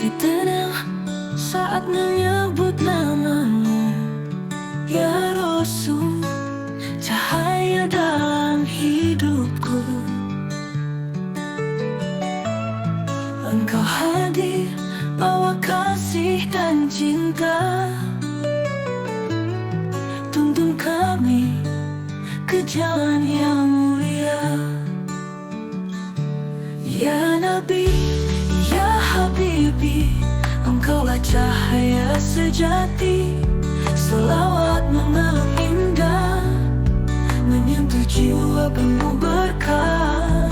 hati tenang saat menyebut namamu, ya Rasul, cahaya dalam hidupku. Engkau hadir, bawa kasih dan cinta, tuntun kami ke jalan yang mulia. Ya Nabi, ya Habibi, Engkaulah cahaya sejati. Selawat mengalir indah, menyentuh jiwa penuh berkah.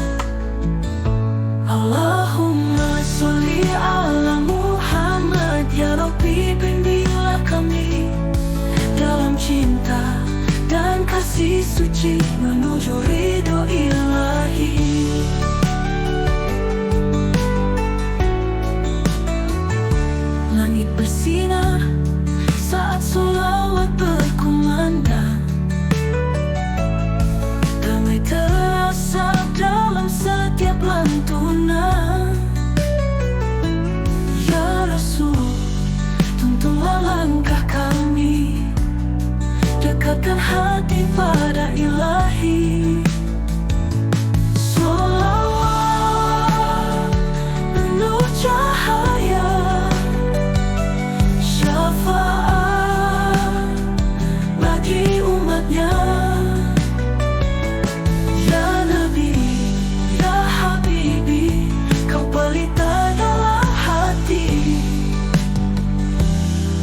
Allahumma sholli ala Muhammad, ya Rabbi bimbinglah kami dalam cinta dan kasih suci menuju ridho ilahi. Langit bersinar saat sholawat berkumandang, damai terasa dalam setiap lantunan. Ya Rasul, tuntunlah langkah kami, dekatkan hati pada ilahi. Sholawat penuh cahaya, syafaat bagi umatnya. Ya Nabi, ya Habibi, Kau pelita dalam hati.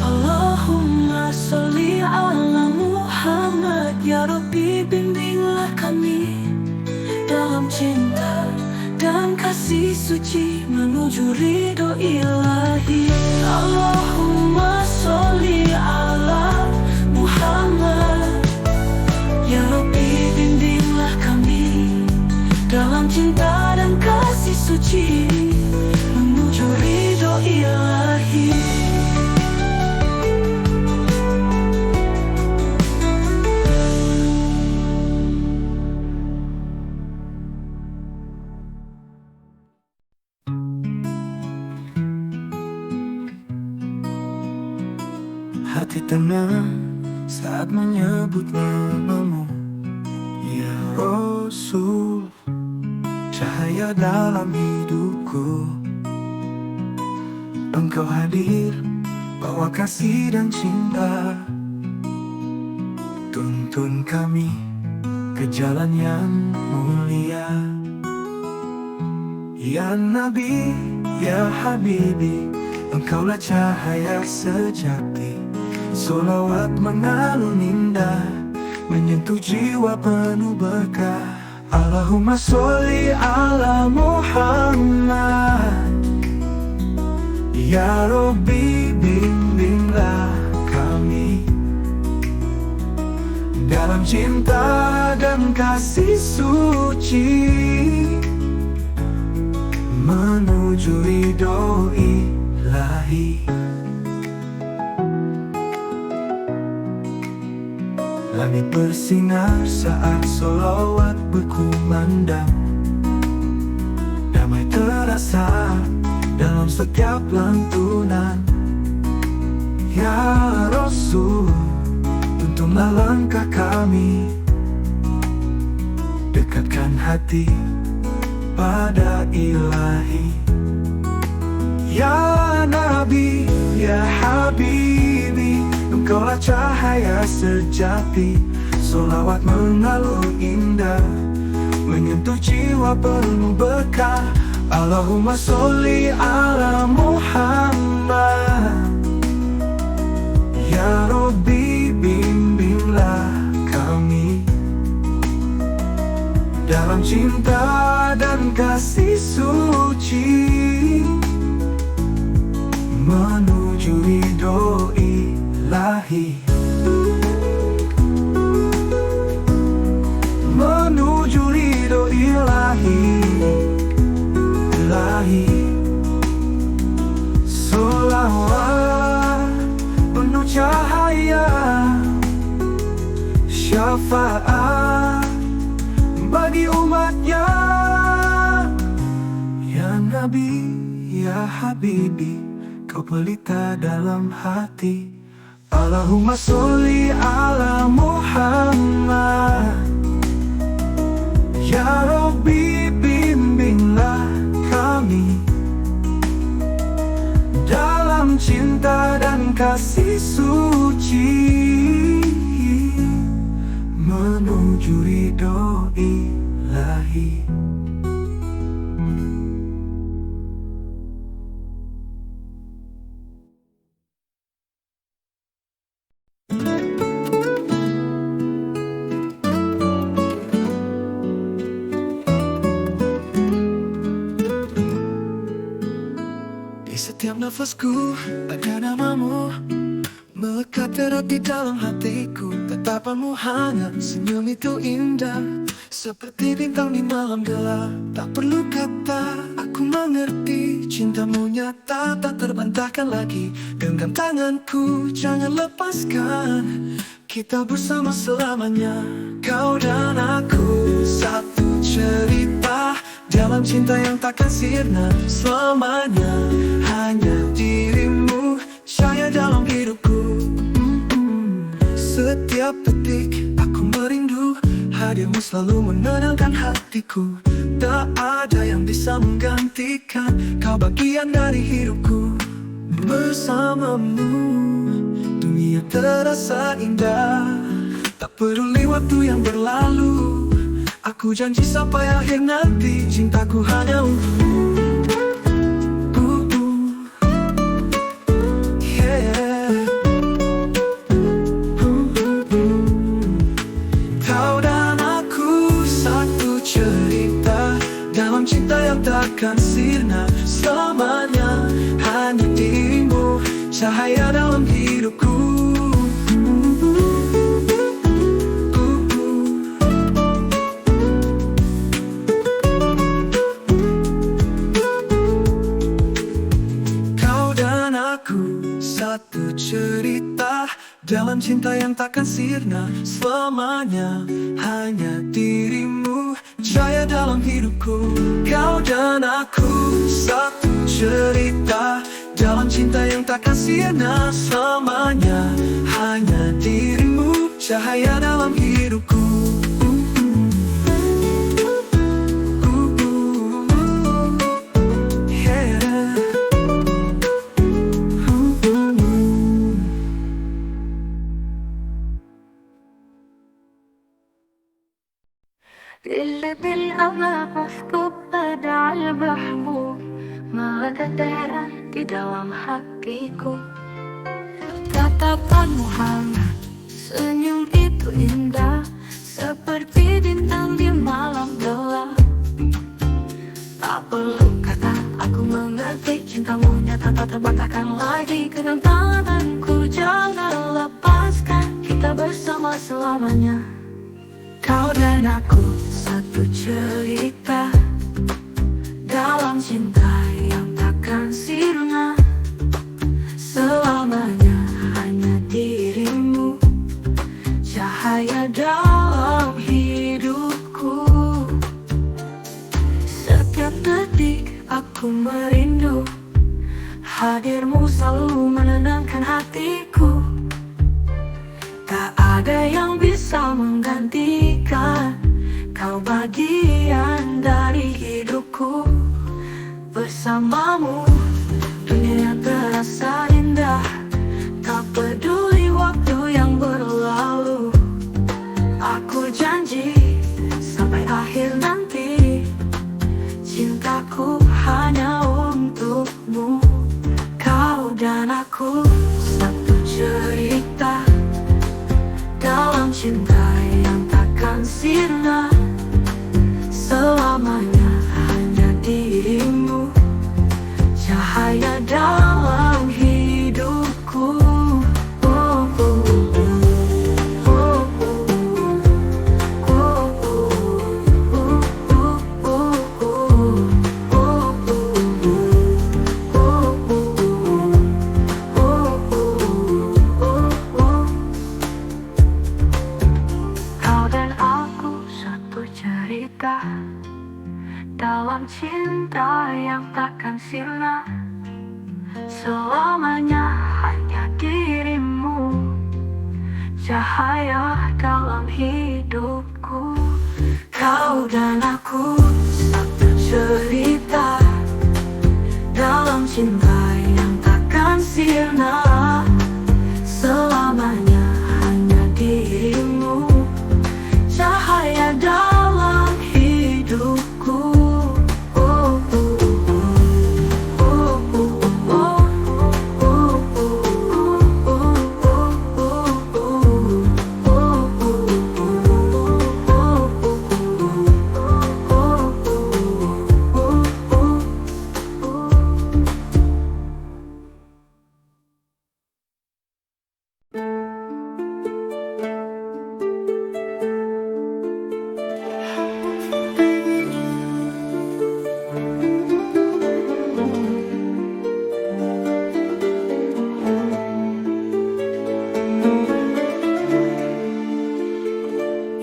Allahumma sholli ala Muhammad, ya Rabbi bimbinglah kami dalam cinta dan kasih suci menuju ridho ilahi. Allahumma sholli ala Muhammad, ya Rabbi bimbinglah kami dalam cinta dan kasih suci menuju ridho ilahi. Hati tenang saat menyebut namamu, ya Rasul, cahaya dalam hidupku. Engkau hadir, bawa kasih dan cinta, tuntun kami ke jalan yang mulia. Ya Nabi, ya Habibi, Engkaulah cahaya sejati. Sholawat mengalun indah, menyentuh jiwa penuh berkah. Allahumma sholli ala Muhammad, ya Rabbi bimbinglah kami dalam cinta dan kasih suci menuju ridho ilahi. Langit bersinar saat sholawat berkumandang, damai terasa dalam setiap lantunan. Ya Rasul, tuntunlah langkah kami, dekatkan hati pada ilahi. Ya Nabi, ya Habibi, Engkaulah cahaya sejati. Sholawat mengalun indah, menyentuh jiwa penuh berkah. Allahumma sholli ala Muhammad, ya Rabbi bimbinglah kami dalam cinta dan kasih suci menuju ridho ilahi. Menuju ridho ilahi, ilahi. Sholawat penuh cahaya, syafaat bagi umatnya. Ya Nabi, ya Habibi, pelita dalam hati. Allahumma sholli ala Muhammad. Ya Rabbi, bimbinglah kami dalam cinta dan kasih suci, menuju ridho ilahi. Di setiap nafasku ada namamu, melekat erat di dalam hatiku. Tatapanmu hangat, senyum itu indah, seperti bintang di malam gelap. Tak perlu kata, aku mengerti. Cintamu nyata, tak terbantahkan lagi. Genggam tanganku, jangan lepaskan. Kita bersama selamanya, kau dan aku. Satu cerita dalam cinta yang takkan sirna selamanya. Hanya dirimu, cahaya dalam hidupku. Setiap detik aku merindu, hadirmu selalu menenangkan hatiku. Tak ada yang bisa menggantikan, kau bagian dari hidupku. Bersamamu dunia terasa indah, tak peduli waktu yang berlalu. Aku janji sampai akhir nanti, cintaku hanya untukmu. Yeah. Kau dan aku satu cerita dalam cinta yang takkan sirna selamanya. Hanya dirimu, cahaya dalam hidupku. Satu cerita dalam cinta yang takkan sirna selamanya. Hanya dirimu, cahaya dalam hidupku. Kau dan aku satu cerita dalam cinta yang takkan sirna selamanya. Hanya dirimu, cahaya dalam hidupku. اللي بالأمل مكتوب pada al-mahbub, maka terang di dalam hatiku. Tatapanmu hangat, senyum itu indah, seperti bintang di malam gelap. Tak perlu kata, aku mengerti. Cintamu nyata tak terbantahkan lagi. Genggam tanganku, jangan lepaskan. Kita bersama selamanya, kau dan aku. Satu cerita dalam cinta yang takkan sirna selamanya. Hanya dirimu, cahaya dalam hidupku. Setiap detik aku merindu, hadirmu selalu menenangkan hatiku. Tak ada yang bisa menggantikan, kau bagian dari hidupku. Bersamamu dunia terasa indah, tak peduli waktu yang berlalu. Aku janji sampai akhir nanti, cintaku hanya untukmu. Kau dan aku satu cerita dalam cinta yang takkan sirna selamanya. Hanya dirimu, cahaya dalam hidupku. Dalam cinta yang takkan sirna selamanya hanya dirimu, cahaya dalam hidupku. Kau dan aku satu cerita dalam cinta yang takkan sirna. Selamanya hanya dirimu, cahaya dalam hidupku.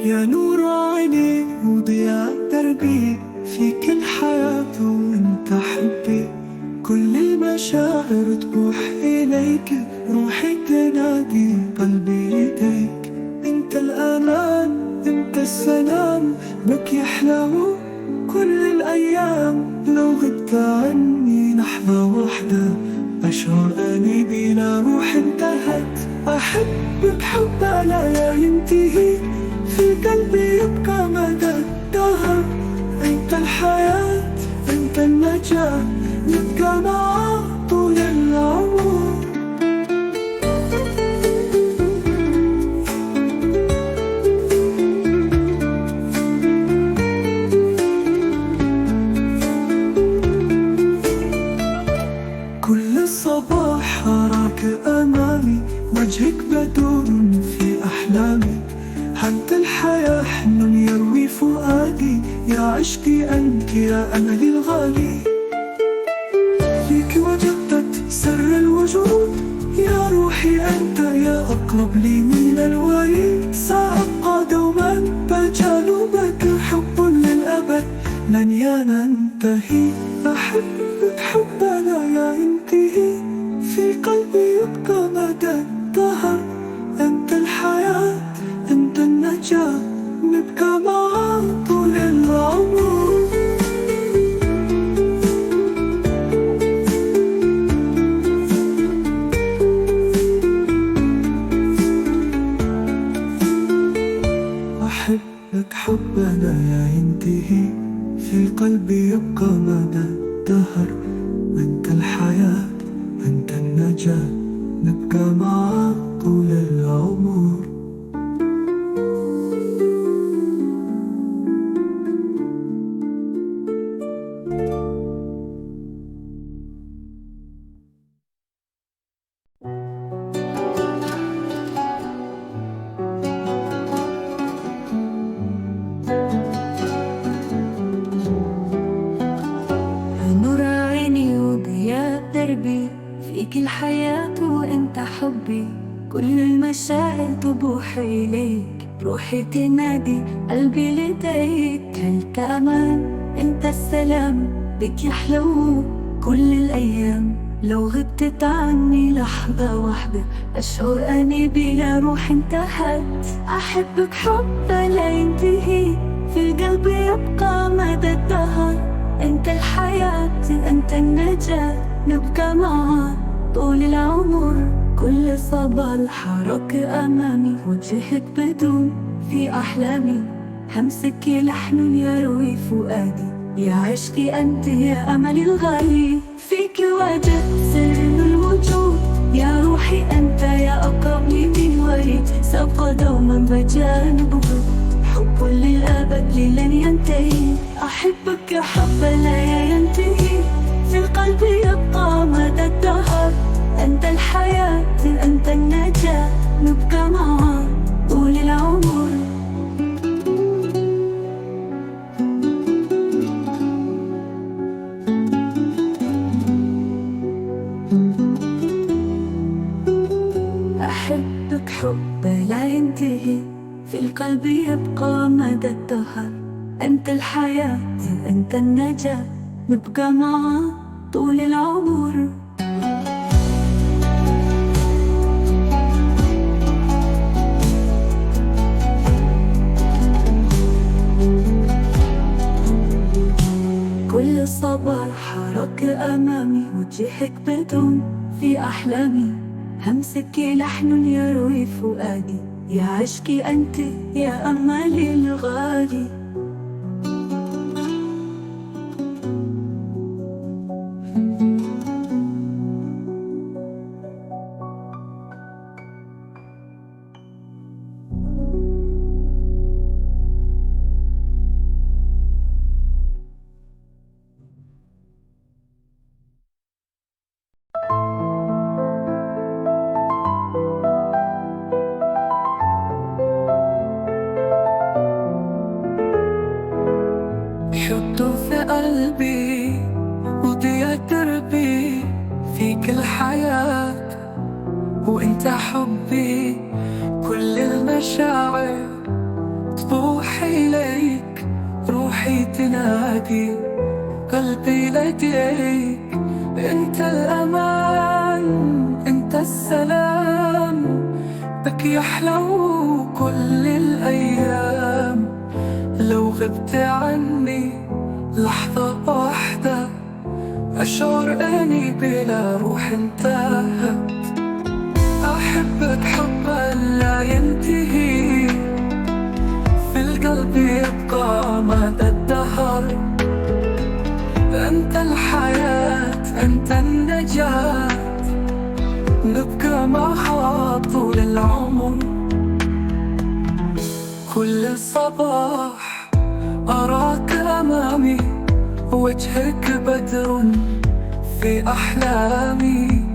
يا نور عيني وضياء دربي، فيك الحياة وانت حبي. كل المشاعر تروح إليك، روحي تنادي قلبي يديك. انت الأمان انت السلام، بك يحلو كل الأيام. لو غبت عني لحظة واحدة، أشعر أني بلا روح انتهت. أحبك حب لا ينتهي، في قلبي يبقى مدى الدهر. انت الحياة انت النجاة، نبقى معاك طول العمر. كل صباح أراك أمامي، وجهك بدور في أحلامي. أنت الحياة حلم يروي فؤادي، يا عشقي أنت يا أملي الغالي. فيك وجدت سر الوجود، يا روحي أنت يا أقرب لي من الوريد. سأبقى دوما بجانبك، حب للأبد لن ينتهي. أحبك حب لا ينتهي، في قلبي يبقى مدى الدهر. أنت الحياة أنت النجاة، نبقى معاك طول العمر. أحبك حب لا ينتهي، في قلبي يبقى مدى الدهر. أنت الحياة أنت النجاة، نبقى معاك طول العمر. نور عيني وضياء دربي، فيك الحياة وانت حبي. كل المشاعر تبوح إليك، روحي تنادي قلبي لديك. انت أمان انت السلام، بك يحلو كل الأيام. لو غبت عني لحظة واحدة، أشعر أني بلا روح انتهت. أحبك حب لا ينتهي، في قلبي يبقى مدى الدهر. انت الحياة انت النجاة، نبقى معاك طول العمر. كل صباح أراك أمامي، وجهك بدون في أحلامي. همسك لحن يروي فؤادي، يا عشقي أنت يا أملي الغالي. فيك وجدت سر الوجود، يا روحي أنت يا أقرب لي من وريد. سأبقى دوما بجانبك، حب للأبد لن ينتهي. أحبك حب لا ينتهي، في القلب يبقى مدى الدهر. أنت الحياة أنت النجاة، نبقى معاك طول العمر. أحبك حب لا ينتهي، في القلب يبقى مدى الدهر. أنت الحياة أنت النجاة، نبقى معاك طول العمر. صبر حركة أمامي وجهك بدون في أحلامي همسك لحن يروي فؤادي يا عشقي أنت يا أملي الغالي. حطه في قلبي وضيع دربي فيك الحياة وانت حبي كل المشاعر تبوح إليك روحي تنادي قلبي لديك انت الأمان انت السلام بك يحلو كل الأيام لو غبت عني لحظة واحدة أشعر أني بلا روح انتهت. أحبك حبا لا ينتهي في القلب يبقى مدى الدهر أنت الحياة أنت النجاة نبقى معها طول العمر. كل صباح أراك أمامي وجهك بدر في أحلامي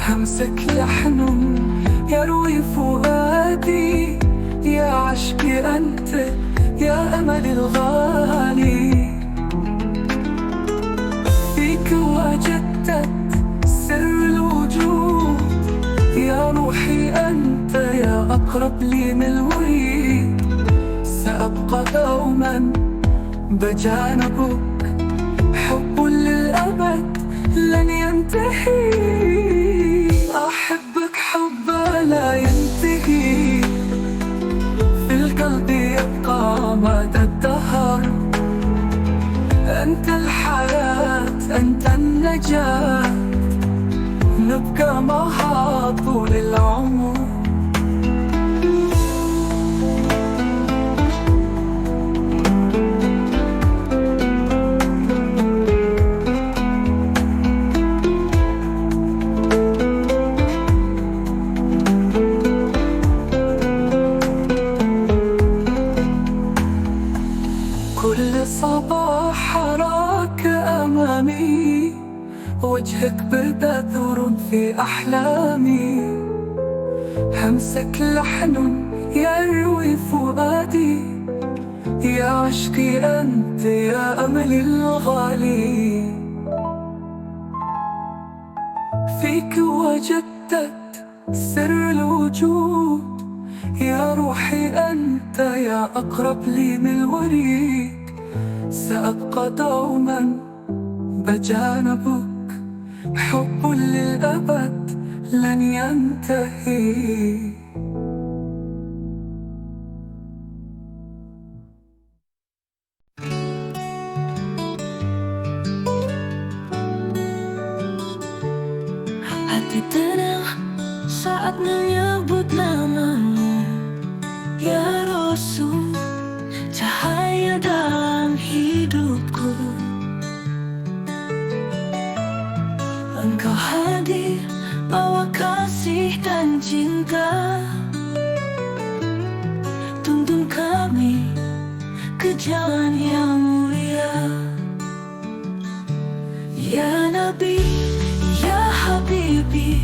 همسك لحن يروي فؤادي يا عشقي أنت يا أملي الغالي. فيك وجدت سر الوجود يا روحي أنت يا أقرب لي من الوريد سأبقى دوما بجانبك حب للأبد لن ينتهي. أحبك حبا لا ينتهي في القلب يبقى مدى الدهر أنت الحياة أنت النجاة نبقى معها طول العمر. كل صباح أراك أمامي وجهك بدر في أحلامي همسك لحن يروي فؤادي يا عشقي أنت يا أملي الغالي. فيك وجدت سر الوجود يا روحي أنت يا أقرب لي من الوريد سأبقى دوما بجانبك حب للأبد لن ينتهي. Hati tenang saat menyebut namamu ya Rasul cahaya dalam hidupku. Engkau hadir bawa kasih dan cinta tuntun kami ke jalan yang mulia. Ya Nabi ya Habibi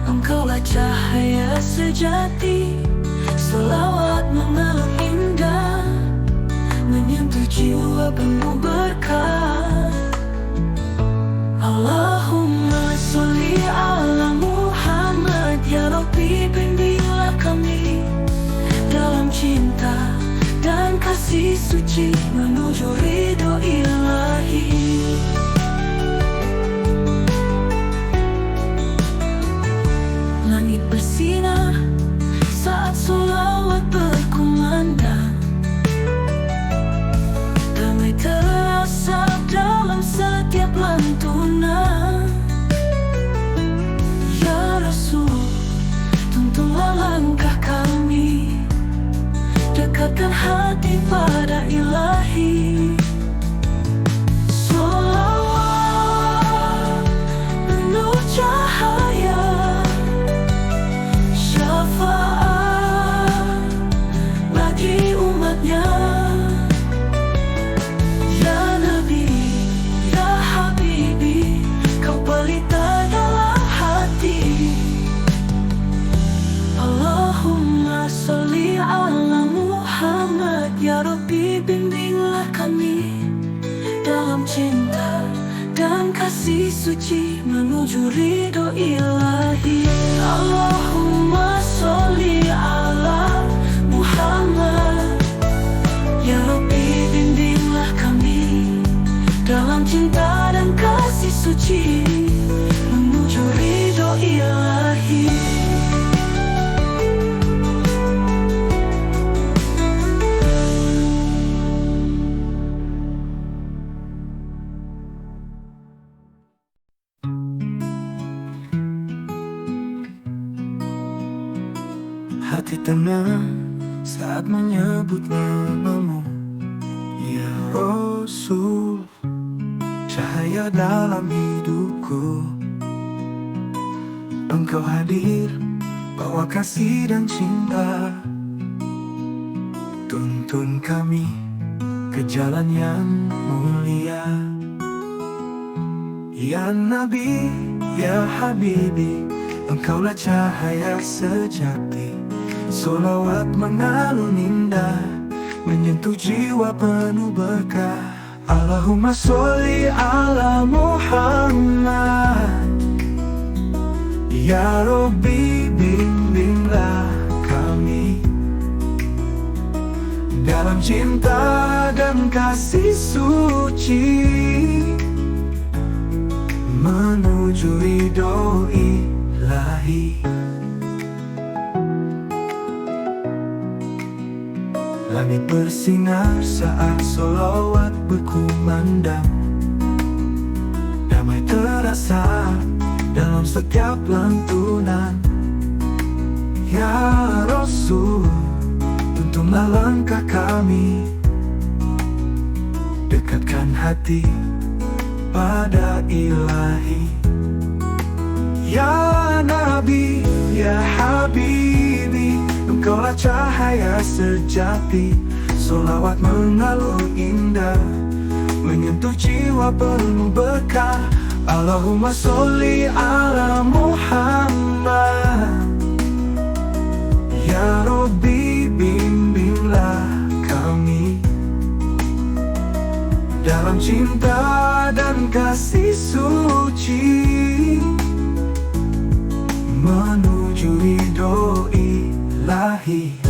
engkaulah cahaya sejati selawat mengalir indah menyentuh jiwa penuh berkah. Allahumma sholli ala Muhammad ya Rabbi bimbinglah kami dalam cinta dan kasih suci menuju ridho ilahi. Langit bersinar saat sholawat berkumandang damai terasa dalam setiap pada ilahi. Sholawat penuh cahaya, syafaat bagi umatnya. Ya Nabi, ya Habibi, kau pelita dalam hati. Allahumma sholli ala Muhammad. Ya Rabbi, bimbinglah kami dalam cinta dan kasih suci menuju ridho ilahi. Allahumma sholli ala Muhammad. Ya Rabbi, bimbinglah kami dalam cinta dan kasih suci menuju ridho ilahi. Hati tenang saat menyebut namamu, ya Rasul, cahaya dalam hidupku. Engkau hadir, bawa kasih dan cinta, tuntun kami ke jalan yang mulia. Ya Nabi, ya Habibi, engkaulah cahaya sejati. Sholawat mengalun indah, menyentuh jiwa penuh berkah. Allahumma sholli ala Muhammad. Ya Rabbi, bimbinglah kami dalam cinta dan kasih suci menuju ridho ilahi. Langit bersinar saat sholawat berkumandang, damai terasa dalam setiap lantunan. Ya Rasul, tuntunlah langkah kami, dekatkan hati pada ilahi. Ya Nabi, ya Habibi, engkaulah cahaya sejati. Sholawat mengalun indah, menyentuh jiwa penuh berkah. Allahumma sholli ala Muhammad. Ya Rabbi, bimbinglah kami dalam cinta dan kasih suci menuju ridho ilahi.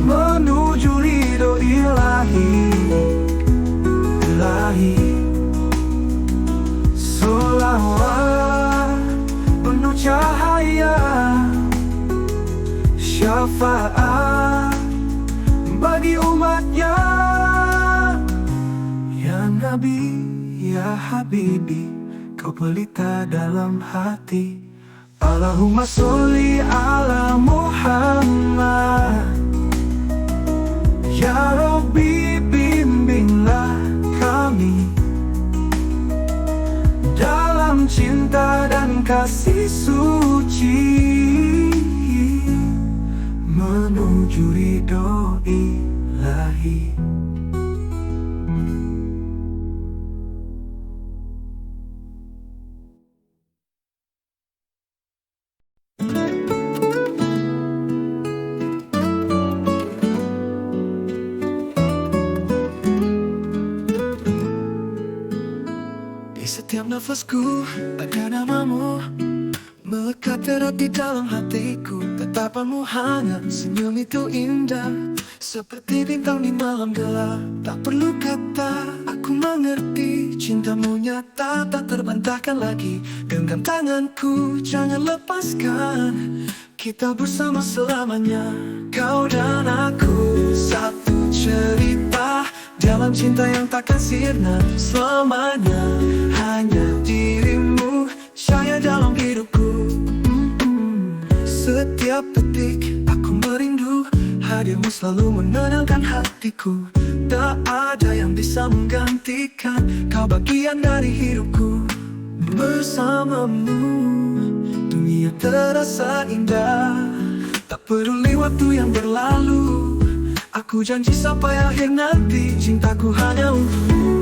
Menuju ridho ilahi, ilahi. Sholawat penuh cahaya, syafaat bagi umatnya. Ya Nabi, ya Habibi, kau pelita dalam hati. Allahumma sholli ala Muhammad. Ya Rabbi, bimbinglah kami dalam cinta dan kasih suci menuju ridho ilahi. Di setiap nafasku ada namamu, melekat erat di dalam hatiku. Tatapanmu hangat, senyum itu indah, seperti bintang di malam gelap. Tak perlu kata, aku mengerti. Cintamu nyata, tak terbantahkan lagi. Genggam tanganku, jangan lepaskan. Kita bersama selamanya, kau dan aku. Satu cerita dalam cinta yang takkan sirna selamanya. Hanya dirimu, cahaya dalam hidupku. Setiap detik aku merindu hadirmu selalu menenangkan hatiku. Tak ada yang bisa menggantikan kau bagian dari hidupku. Bersamamu dunia terasa indah. Tak peduli waktu yang berlalu, aku janji sampai akhir nanti cintaku hanya untukmu.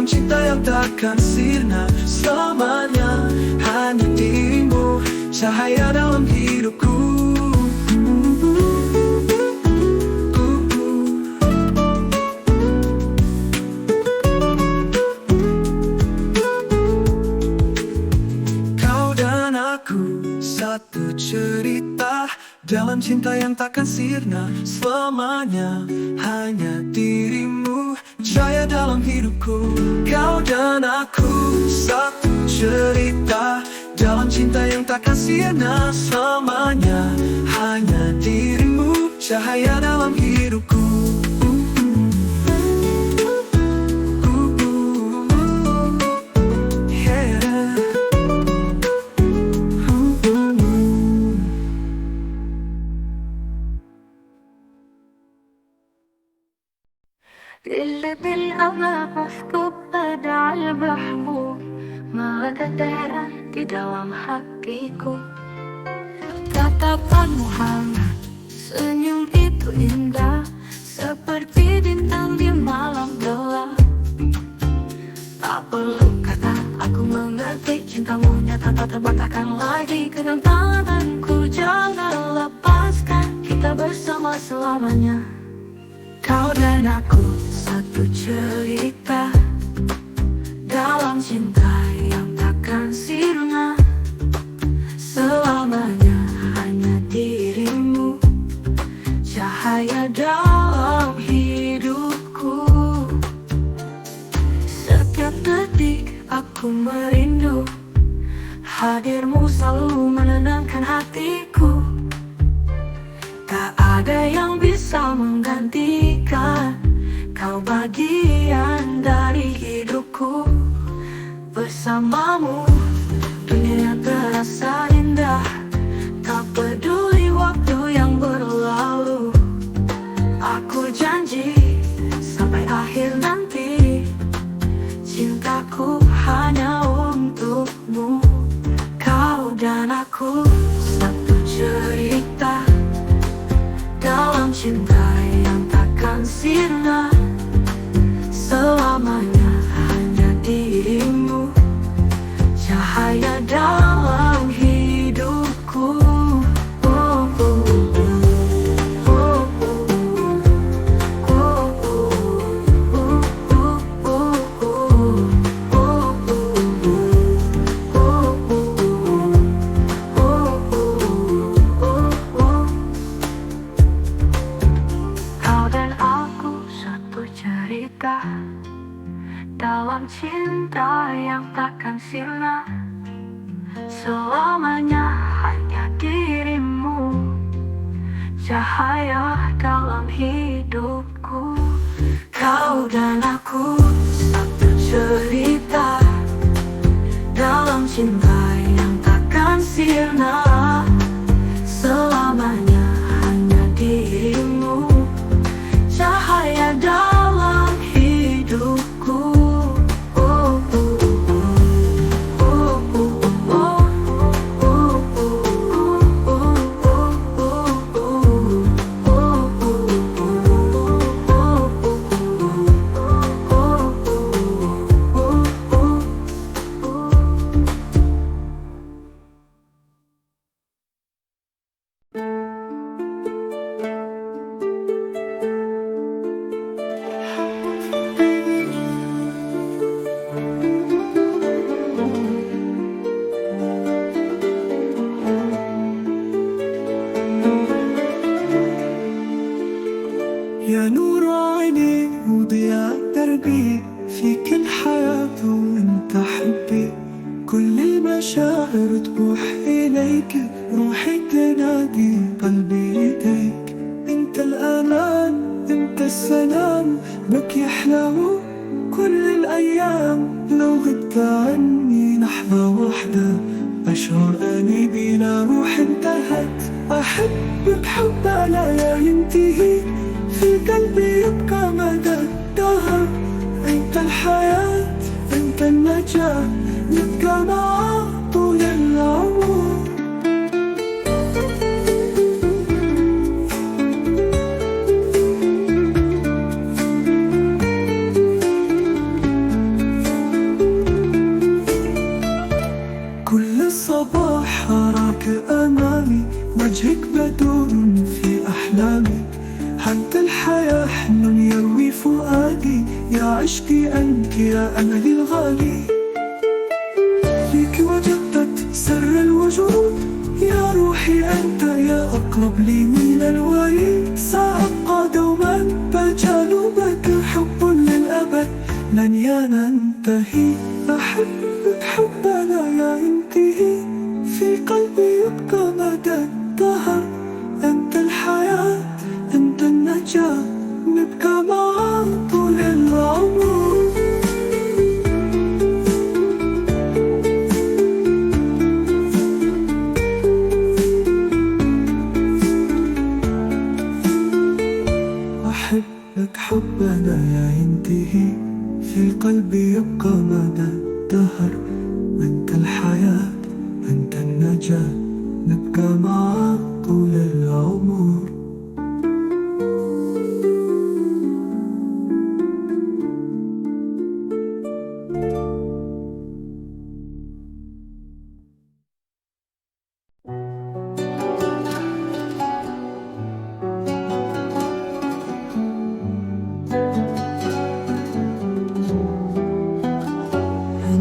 Cinta yang takkan sirna selamanya, hanya dirimu, cahaya dalam hidupku. Kau dan aku satu cerita dalam cinta yang takkan sirna selamanya, hanya dirimu, cahaya dalam hidupku. Kau dan aku satu cerita dalam cinta yang takkan sirna selamanya, hanya dirimu, cahaya dalam hidupku. اللي بالأمل محبوب pada al-bahmu, mengatakan di dalam hatiku. Tatapanmu hangat, senyum itu indah, seperti bintang di malam gelap. Tak perlu kata, aku mengerti cintamu nyata tak terbantahkan lagi. Kenanganku jangan lepaskan, kita bersama selamanya. Kau dan aku satu cerita dalam cinta yang takkan sirna selamanya, hanya dirimu, cahaya dalam hidupku. Setiap detik aku merindu hadirmu, selalu menenangkan hatiku. Tak ada yang bisa menggantikan kau bagian dari hidupku. Bersamamu dunia terasa indah. Tak peduli waktu yang berlalu, aku janji sampai akhir nanti cintaku hanya untukmu. Kau dan aku satu cerita dalam cinta yang takkan sirna selamanya, hanya dirimu, cahaya dalam hidupku. Dalam cinta yang takkan sirna selamanya, hanya dirimu, cahaya dalam hidupku. Kau dan aku satu cerita dalam cinta yang takkan sirna selamanya, hanya dirimu, cahaya dalam hidupku. بك يحلو كل الأيام. لو غبت عني لحظة واحدة أشعر أني بلا روح انتهت. أحبك حب لا ينتهي، في قلبي يبقى مدى الدهر. أنت الحياة أنت النجاة، نبقى معا طول العمر. كل صباح أراك أمامي، وجهك بدور في أحلامي. أنت الحياة حلم يروي فؤادي، يا عشقي أنت يا أملي الغالي. فيك وجدت سر الوجود، يا روحي أنت يا أقرب لي من الوريد. سأبقى دوما بجانبك، حب للأبد لن ينتهي. أحبك حب لا ينتهي، في قلبي يبقى مدى الدهر. أنت الحياة أنت النجاة، نبقى معا طول العمر. أحبك حب لا ينتهي، في قلبي يبقى مدى الدهر. أنت الحياة أنت النجاة، نبقى معا طول العمر.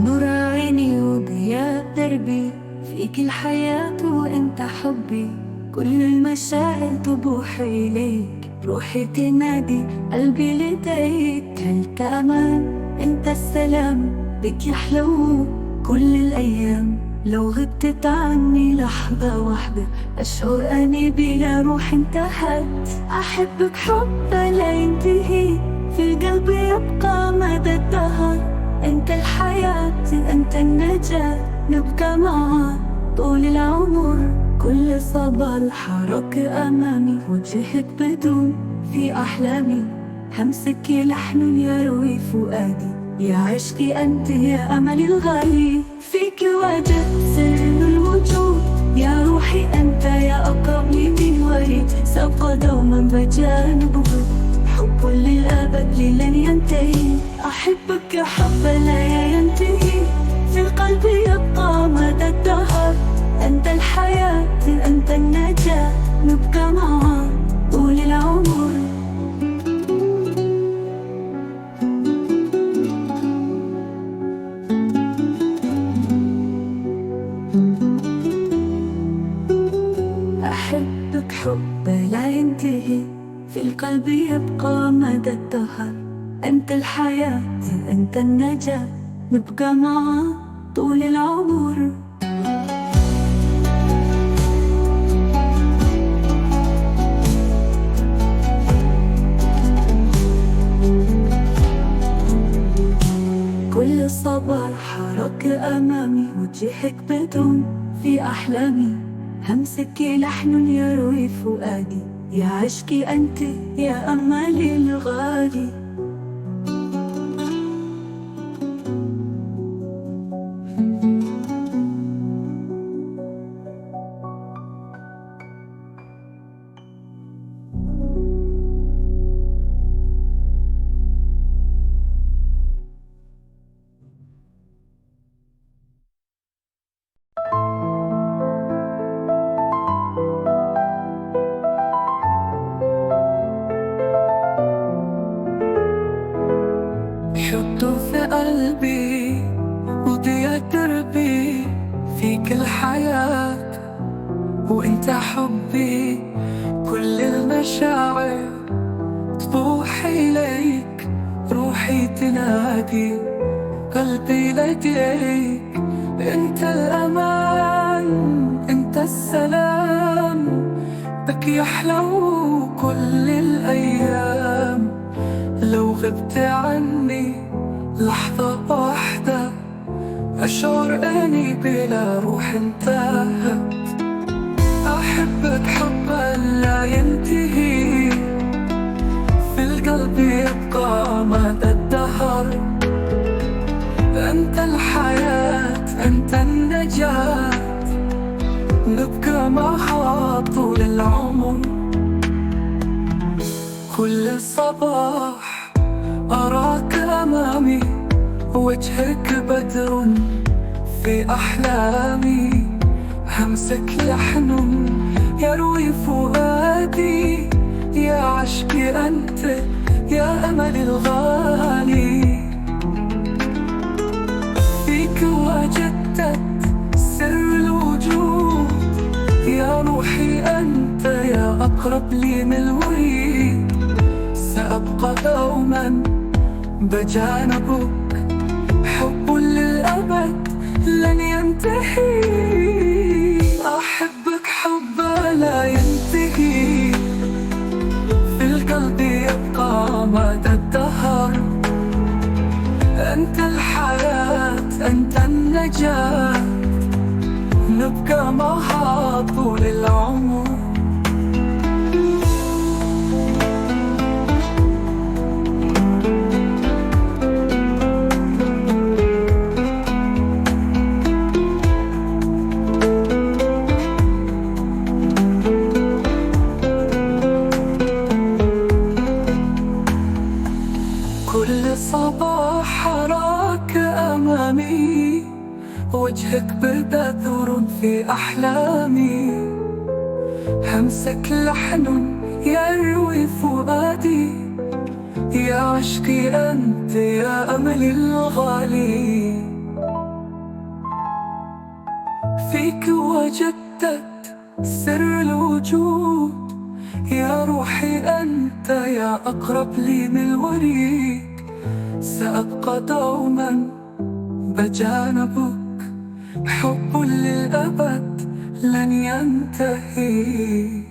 نور عيني وضياء دربي، فيك الحياة وانت حبي. كل المشاعر تبوح إليك، روحي تنادي قلبي لديك. انت أمان انت السلام، بك يحلو كل الأيام. لو غبت عني لحظة واحدة أشعر أني بلا روح انتهت. أحبك حب لا ينتهي، في قلبي يبقى مدى الدهر. أنت الحياة أنت النجاة، نبقى معا طول العمر. كل صباح أراك أمامي، وجهك بدون في أحلامي. همسك لحن يروي فؤادي، يا عشقي أنت يا أملي الغالي. فيك وجدت سر الوجود، يا روحي أنت يا أقرب لي من وريد. سأبقى دوما بجانبك، حب للأبد لن ينتهي. أحبك حب لا ينتهي، في قلبي يبقى مدى الدهر. أنت الحياة أنت النجاة، نبقى معا طول العمر. أحبك حب لا ينتهي، في القلب يبقى مدى الدهر. أنت الحياة أنت النجاة، نبقى معا طول العمر. كل صباح أراك أمامي، وجهك بدون في أحلامي. همسك لحن يروي فؤادي، يا عشقي أنت يا أملي الغالي. حطه في قلبي وضيع دربي، فيك الحياة وانت حبي. كل المشاعر تبوح إليك، روحي تنادي قلبي لديك. انت الأمان انت السلام، بك يحلو كل الأيام. لو غبت عني لحظة واحدة أشعر أني بلا روح انتهت. أحبك حبا لا ينتهي، في القلب يبقى مدى الدهر. أنت الحياة أنت النجاة، نبقى معها طول العمر. كل صباح أراك أمامي، وجهك بدر في أحلامي. همسك لحن يروي فؤادي، يا عشقي أنت يا أملي الغالي. فيك وجدت سر الوجود، يا روحي أنت يا أقرب لي من الوريد. سأبقى دوما بجانبك، حب للأبد لن ينتهي. أحبك حبا لا ينتهي، في القلب يبقى مدى الدهر. أنت الحياة أنت النجاة، نبقى معها طول العمر. كل صباح أراك أمامي، وجهك بدر في أحلامي. همسك لحن يروي فؤادي، يا عشقي أنت يا أملي الغالي. فيك وجدت سر الوجود، يا روحي أنت يا أقرب لي من الوريد. سأبقى دوما بجانبك، حب للأبد لن ينتهي.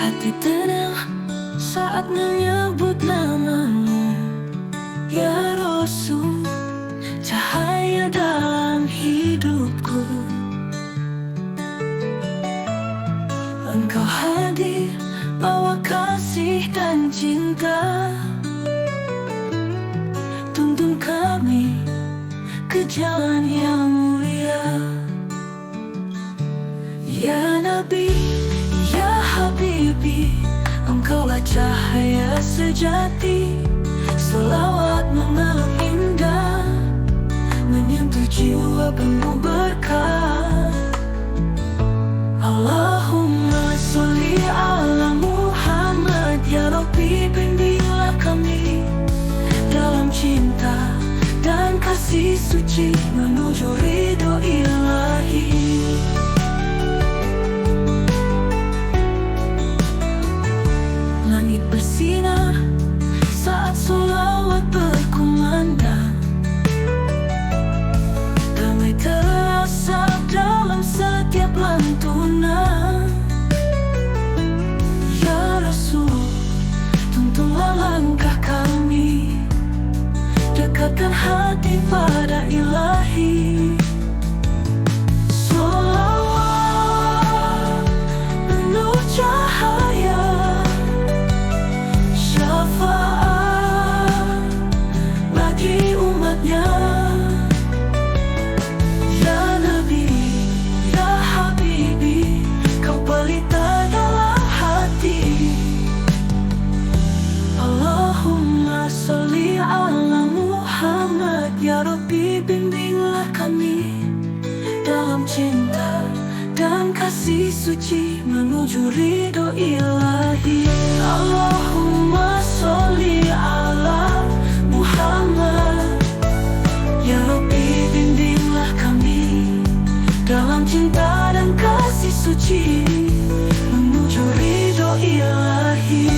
Hati tenang saat menyebut namamu, ya Rasul, cahaya dalam hidupku. Engkau hadir bawa kasih dan cinta, tuntun kami ke jalan yang mulia. Ya Nabi, ya Habibi, engkaulah cahaya sejati. Selawat mengalir indah, menyentuh jiwa penuh berkah. Allahumma sholli ala Muhammad, ya Rabbi bimbinglah kami dalam cinta dan kasih suci menuju ridho ilahi. Langit bersinar saat sholawat berkumandang, damai terasa dalam setiap lantunan. Ya Rasul, tuntunlah langkah kami, dekatkan hati pada ilahi. Sholawat penuh cahaya, syafaat bagi umatnya. Ya Nabi, ya Habibi, kau pelita dalam hati. Allahumma sholli ala Muhammad, ya Rabbi bimbinglah kami dalam cinta dan kasih suci menuju ridho ilahi. Allahumma sholli ala Muhammad, ya Rabbi bimbinglah kami dalam cinta dan kasih suci menuju ridho ilahi.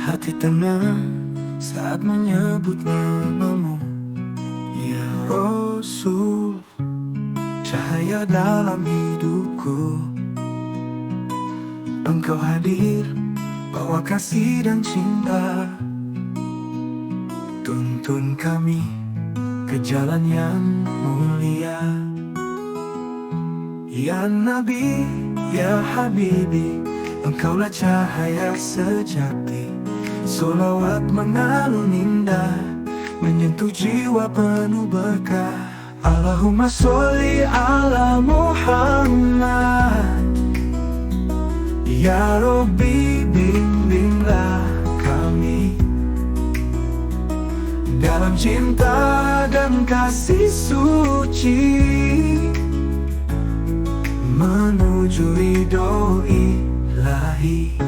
hati tenang saat menyebut namamu. Ya Rasul, cahaya dalam hidupku. Engkau hadir, bawa kasih dan cinta. Tuntun kami ke jalan yang mulia. Ya Nabi, ya Habibi, Engkaulah cahaya sejati. Solawat mengalun indah, menyentuh jiwa penuh berkah. Allahumma sholli ala Muhammad. Ya Rabbi, bimbinglah kami dalam cinta dan kasih suci, menuju ridho ilahi.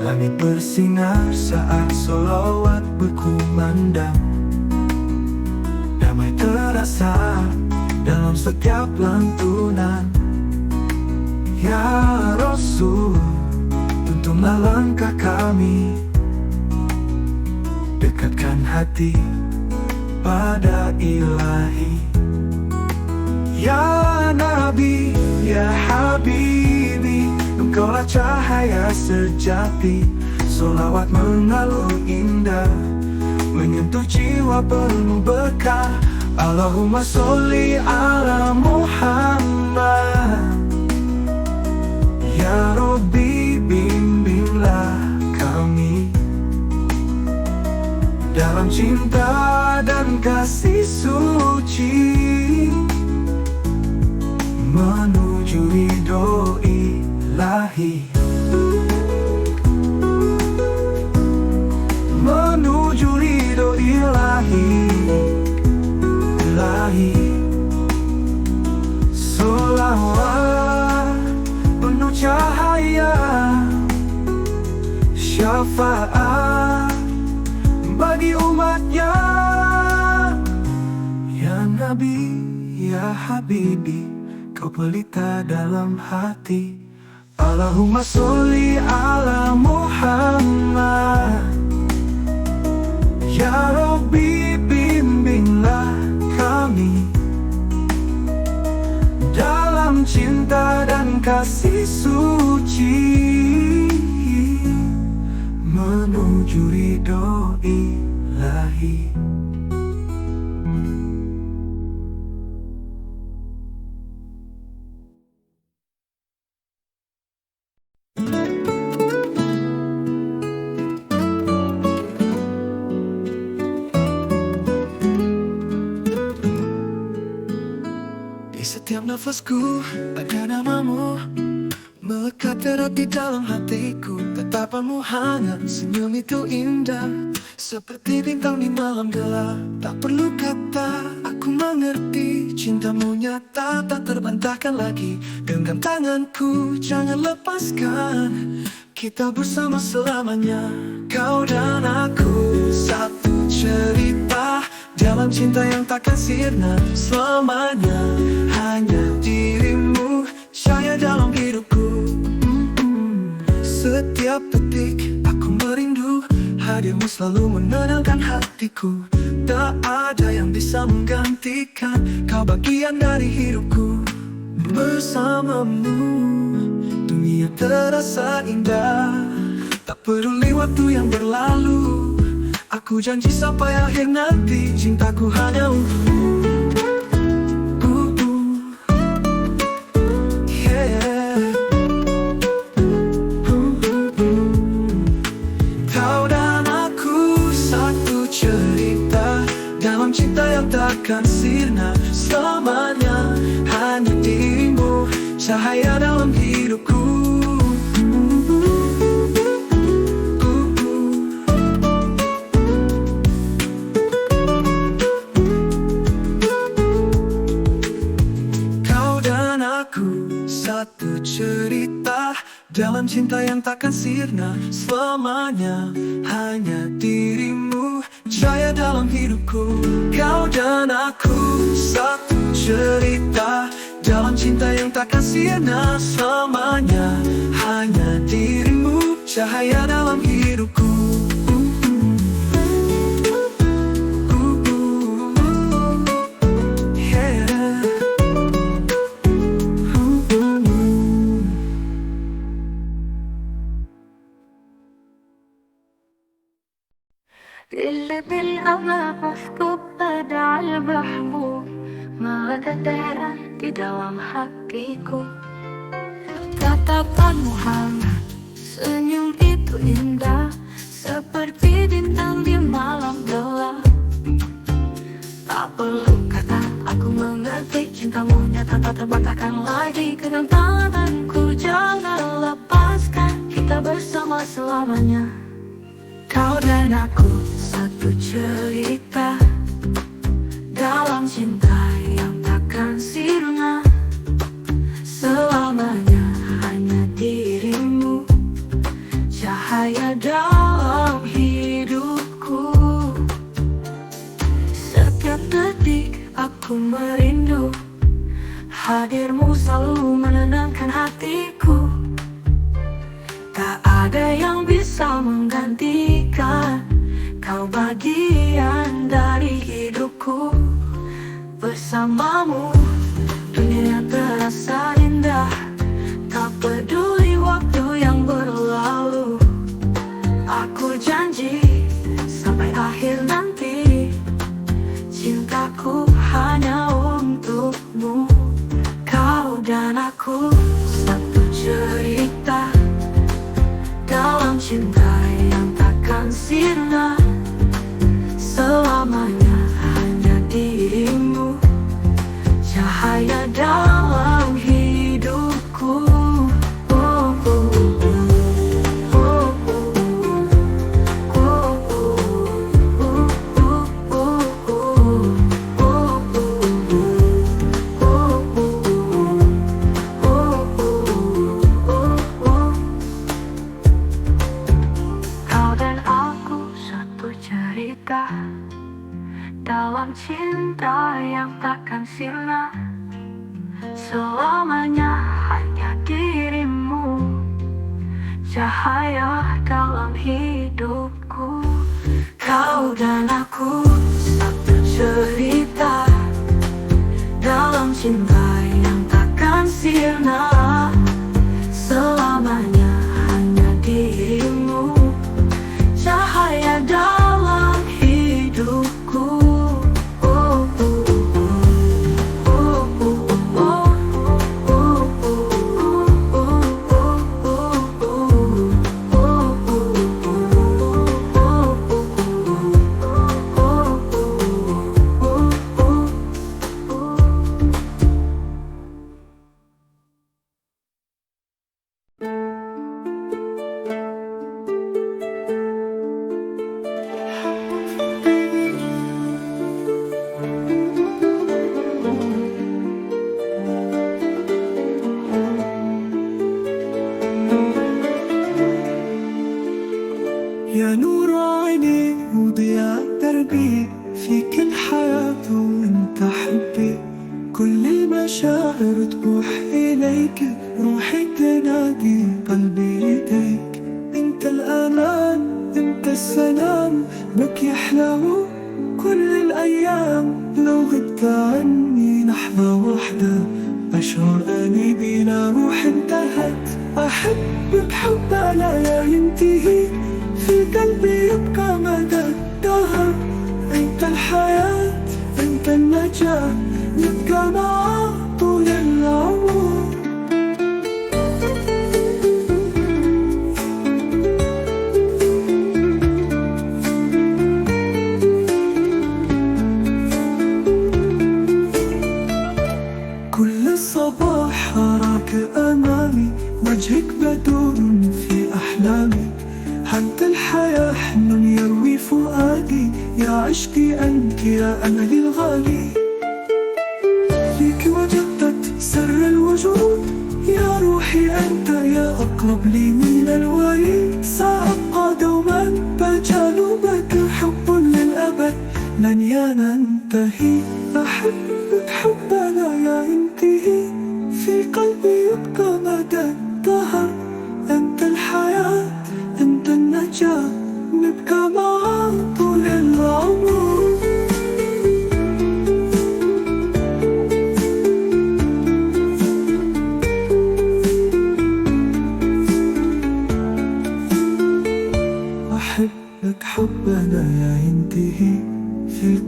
Langit bersinar saat solawat berkumandang. Damai terasa dalam setiap lantunan. Ya Rasul, tuntunlah langkah kami, dekatkan hati pada ilahi. Ya Nabi, ya Habibi, Engkaulah cahaya sejati. Solawat mengalun indah, menyentuh jiwa penuh berkah. Allahumma sholli ala Muhammad. Ya Rabbi, bimbinglah kami dalam cinta dan kasih suci, menuju ridho ilahi. Menuju ridho ilahi. Solawat penuh cahaya, syafaat bagi umatnya. Ya Nabi, ya Habibi, Kau pelita dalam hati. Allahumma sholli ala Muhammad. Ya Rabbi, bimbinglah kami dalam cinta dan kasih suci, menuju ridho ilahi. Di setiap nafasku ada namamu, melekat erat di dalam hatiku. Tatapanmu hangat, senyum itu indah, seperti bintang di malam gelap. Tak perlu kata, aku mengerti. Cintamu nyata, tak terbantahkan lagi. Genggam tanganku, jangan lepaskan. Kita bersama selamanya, kau dan aku. Satu cerita dalam cinta yang takkan sirna selamanya. Hanya dirimu, cahaya dalam hidupku. Setiap detik aku merindu, hadirmu selalu menenangkan hatiku. Tak ada yang bisa menggantikan, kau bagian dari hidupku. Bersamamu dunia terasa indah, tak peduli waktu yang berlalu. Aku janji sampai akhir nanti, cintaku hanya untukmu. Kau dan aku satu cerita dalam cinta yang takkan sirna selamanya. Hanya dirimu, cahaya dalam hidupku. Satu cerita dalam cinta yang takkan sirna selamanya. Hanya dirimu, cahaya dalam hidupku. Kau dan aku satu cerita dalam cinta yang takkan sirna selamanya. Hanya dirimu, cahaya dalam hidupku. اللي بالأمل محبوب بدع المحبوب ما ada di dalam hatiku. Tatapan Muhammad, senyum itu indah seperti bintang di malam gelap. Tak perlu kata, aku mengerti cintamu nyata tak terbantahkan lagi. Genggam tanganku, jangan lepaskan, kita bersama selamanya. Kau dan aku satu cerita dalam cinta yang takkan sirna selamanya. Hanya dirimu, cahaya dalam hidupku. Setiap detik aku merindu hadirmu, selalu menenangkan hatiku. Tak ada yang bisa menggantikan kau, bagian dari hidupku. Bersamamu dunia terasa indah, tak peduli waktu yang berlalu. Aku janji sampai akhir nanti, cintaku hanya untukmu. Kau dan aku satu cerita dalam cinta yang takkan sirna selamanya. Hanya dirimu, cahaya dalam hidupku. Dalam cinta yang takkan sirna selamanya. Hanya dirimu, cahaya dalam hidupku. Kau dan aku satu cerita dalam cinta yang takkan sirna selamanya. Hanya dirimu, cahaya dalam hidupku. يا نور عيني وضياء دربي، فيك الحياة وانت حبي. كل المشاعر تروح إليك، روحي تنادي قلبي يديك. انت الأمان، انت السلام، بك يحلو كل الأيام. لو غبت عني لحظة واحدة أشعر أني بلا روح انتهت. أحبك حب لا ينتهي، في قلبي يبقى مدى الدهر. انت الحياة، انت النجاة، نبقى معاك طول العمر. كل الصباح أراك أمامي، وجهك بدور في أحلامي. أنت الحياة حن يروي فؤادي، يا عشقي أنت يا أملي الغالي. فيك وجدت سر الوجود، يا روحي أنت يا أقرب لي من الوريد. سأبقى دوما بجانبك، حب للأبد لن ينتهي. أحبك حب لا ينتهي.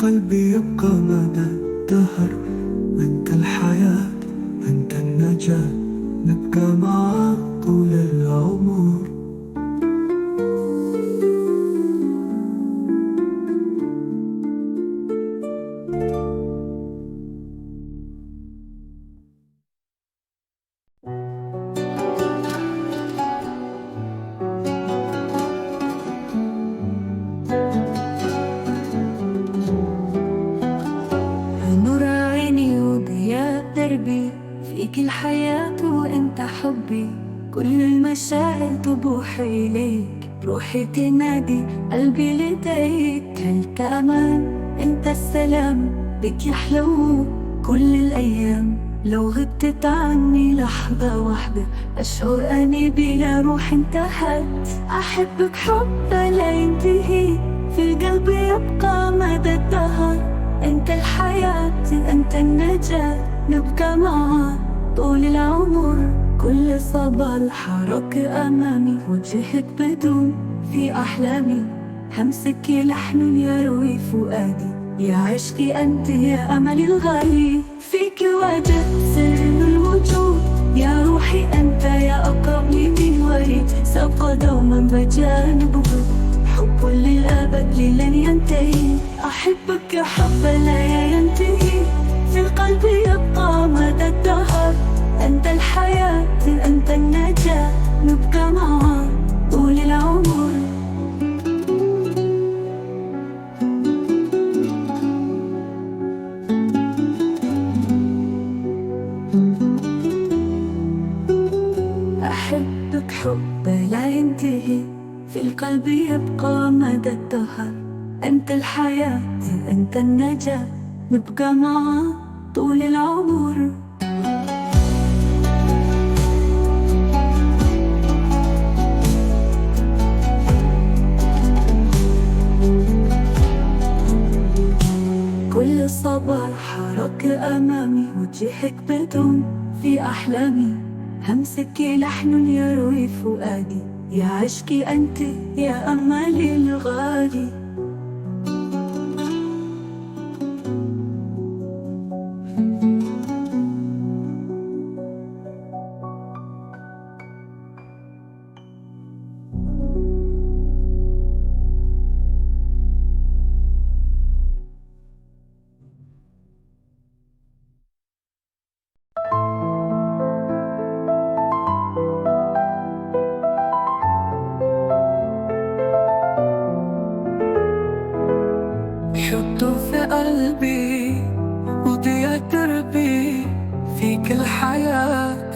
القلب يبقى مدى الدهر. أنت الحياة، أنت النجاة، نبقى معاك طول العمر. نور عيني وضياء دربي، فيك الحياة وانت حبي، كل المشاعر تبوح إليك، روحي تنادي قلبي لديك. انت أمان، انت السلام، بك يحلو كل الأيام. لو غبت عني لحظة واحدة أشعر أني بلا روح انتهت. أحبك حب لا ينتهي، في القلب يبقى مدى الدهر. أنت الحياة، أنت النجاة، نبقى معاك طول العمر. كل صباح حرك أمامي، وجهك بدون في أحلامي. همسك لحن يروي فؤادي، يا عشقي أنت يا أملي الغالي. فيك وجدت سر الوجود، يا روحي أنت يا أقرب لي من وريد. سأبقى دوما بجانبك، حب للأبد لن ينتهي. أحبك حب لا ينتهي، في القلب يبقى مدى الدهر. أنت الحياة، أنت النجاة، نبقى معاك طول العمر. أحبك حب لا ينتهي، في القلب يبقى مدى الدهر. أنت الحياة، أنت النجاة، نبقى معاك طول العمر. كل صباح حرك أمامي، وجهك بدون في أحلامي. همسك لحن يروي فؤادي، يا عشقي أنت يا أملي الغالي. حطه في قلبي وضياء دربي، فيك الحياة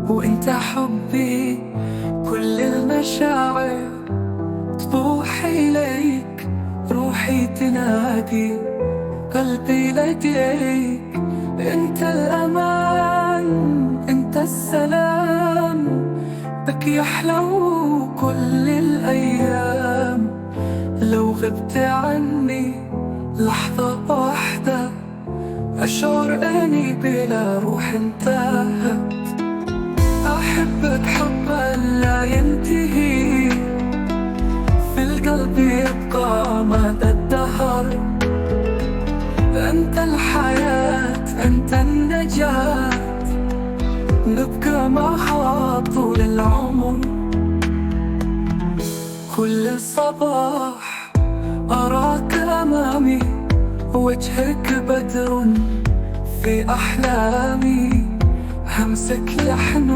وانت حبي. كل المشاعر تبوح إليك، روحي تنادي قلبي لديك. انت الأمان، انت السلام، بك يحلو كل الأيام. لو غبت عني لحظة واحدة أشعر أني بلا روح انتهت. أحبك حبا لا ينتهي، في القلب يبقى مدى الدهر. أنت الحياة، أنت النجاة، نبقى معها طول العمر. كل صباح أراك أمامي، وجهك بدر في أحلامي. همسك لحن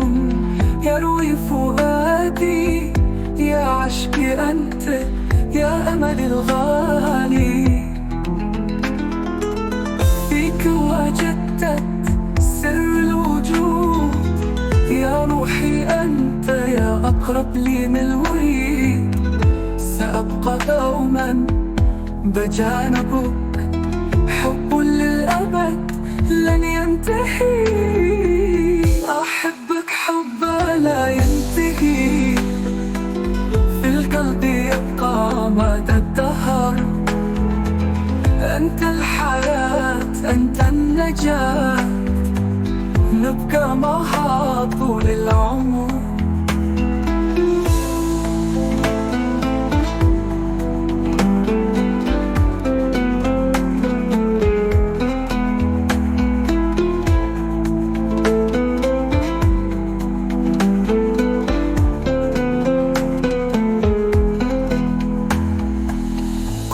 يروي فؤادي، يا عشقي أنت يا أملي الغالي. فيك وجدت سر الوجود، يا روحي أنت يا أقرب لي من الوريد. سأبقى دوما بجانبك، حب للأبد لن ينتهي. أحبك حب لا ينتهي، في القلب يبقى مدى الدهر. أنت الحياة، أنت النجاة، نبقى معها طول العمر.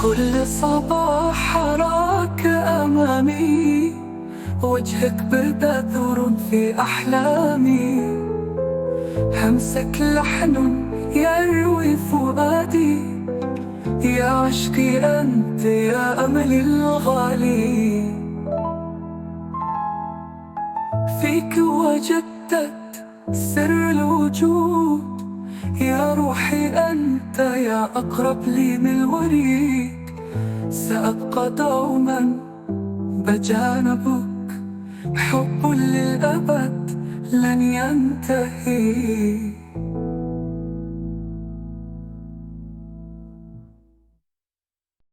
كل صباح حراك أمامي، وجهك بذور في أحلامي، همسك لحن يروي فؤادي، يا عشقي أنت يا أملي الغالي. فيك وجدت سر الوجود، يا روحي أنت يا أقرب لي من الوريد، سأبقى دوما بجانبك، حب للأبد لن ينتهي.